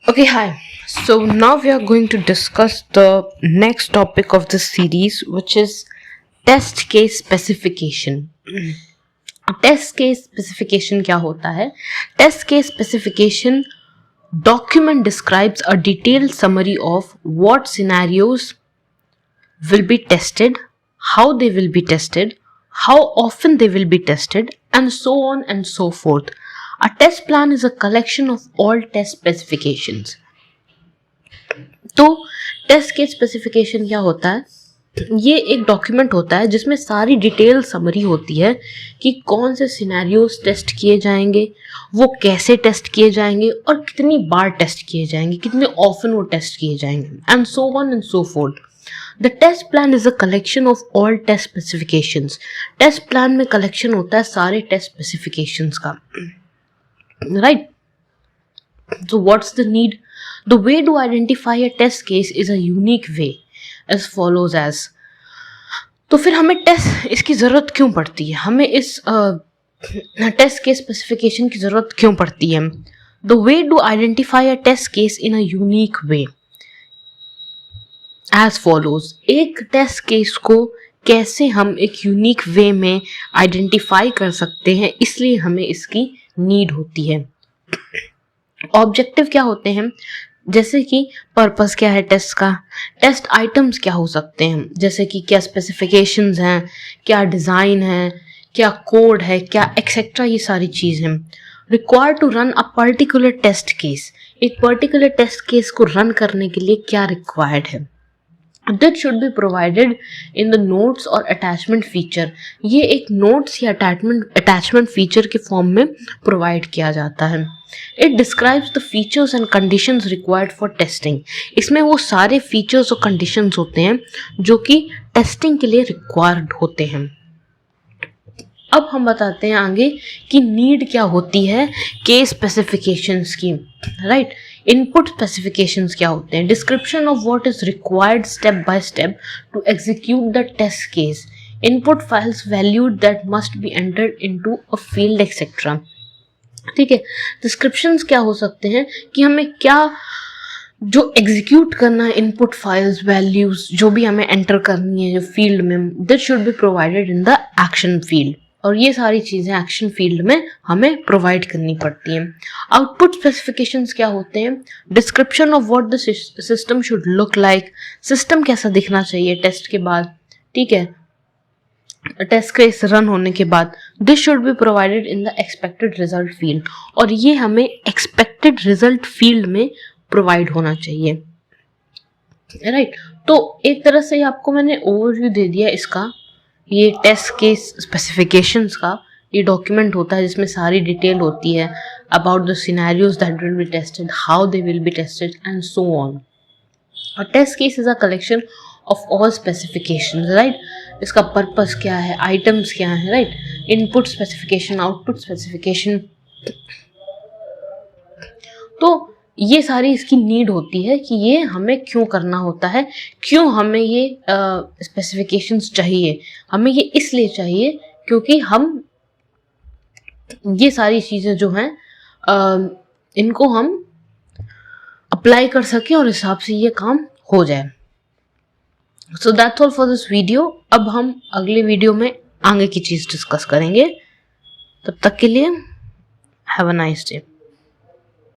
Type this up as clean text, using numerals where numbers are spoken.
Okay, hi. So now we are going to discuss the next topic of this series, which is test case specification. Test case specification क्या होता है? Test case specification document describes a detailed summary of what scenarios will be tested, how they will be tested, how often they will be tested, and so on and so forth. A test plan is a collection of all test specifications. तो test case specification क्या होता है? ये एक document होता है जिसमें सारी डिटेल समरी होती है कि कौन से सिनेरियोस टेस्ट किए जाएंगे, वो कैसे टेस्ट किए जाएंगे और कितनी बार टेस्ट किए जाएंगे, कितने ऑफन वो टेस्ट किए जाएंगे, and so on and so forth. The test plan is a collection of all test specifications. Test plan में कलेक्शन होता है सारे टेस्ट स्पेसिफिकेशंस का, right? So what's the need? The way to identify a test case is a unique way as follows as. तो फिर हमें test इसकी ज़रूरत क्यों पड़ती है? हमें इस टेस्ट केस स्पेसिफिकेशन की ज़रूरत क्यों पड़ती है? The way to identify a test case in a unique way as follows. एक टेस्ट केस को कैसे हम एक यूनिक वे में आइडेंटिफाई कर सकते हैं, इसलिए हमें इसकी नीड होती है. ऑब्जेक्टिव क्या होते हैं? जैसे कि पर्पस क्या है टेस्ट का, टेस्ट आइटम्स क्या हो सकते हैं, जैसे कि क्या स्पेसिफिकेशंस हैं, क्या डिज़ाइन है, क्या कोड है, क्या एक्सेट्रा, ये सारी चीज़ हैं. Required to run a particular test case. एक पर्टिकुलर टेस्ट केस को रन करने के लिए क्या रिक्वायर्ड है? That should be provided in the notes और attachment feature. ये एक notes या attachment feature के फॉर्म में प्रोवाइड किया जाता है. It describes the features and conditions required for testing. इसमें वो सारे features और conditions होते हैं जो कि टेस्टिंग के लिए रिक्वायर्ड होते हैं. अब हम बताते हैं आगे कि नीड क्या होती है केस स्पेसिफिकेशंस की, राइट? इनपुट स्पेसिफिकेशंस क्या होते हैं? Description of what is required step by step to execute the test case. Input files valued that must be entered into a field etcetera. ठीक है, डिस्क्रिप्शंस क्या हो सकते हैं कि हमें क्या जो एग्जीक्यूट करना है, इनपुट फाइल्स, वैल्यूज जो भी हमें एंटर करनी है जो फील्ड में, this should be provided in the action field. और ये सारी चीज़ें एक्शन फील्ड में हमें प्रोवाइड करनी पड़ती हैं. आउटपुट स्पेसिफिकेशंस क्या होते हैं? Description of what the system should look like. System कैसा दिखना चाहिए टेस्ट के बाद, ठीक है, टेस्ट केस रन होने के बाद. This should be provided in the expected result field. और ये हमें एक्सपेक्टेड रिजल्ट फील्ड में प्रोवाइड होना चाहिए, राइट? तो एक तरह से आपको मैंने ओवरव्यू दे दिया इसका. ये टेस्ट केस स्पेसिफिकेशंस का ये डॉक्यूमेंट होता है जिसमें सारी डिटेल होती है about the scenarios that will be tested, how they will be tested and so on. A test case is a collection of all specifications, right? इसका पर्पस क्या है, आइटम्स क्या है, right? Input specification, output specification. तो ये सारी इसकी need होती है कि ये हमें क्यों करना होता है, क्यों हमें ये स्पेसिफिकेशंस चाहिए. हमें ये इसलिए चाहिए क्योंकि हम ये सारी चीज़ें जो हैं इनको हम अप्लाई कर सकें और हिसाब से ये काम हो जाए. So that's all for this video. अब हम अगले वीडियो में आगे की चीज़ डिस्कस करेंगे. तब तक के लिए हैव अ नाइस डे.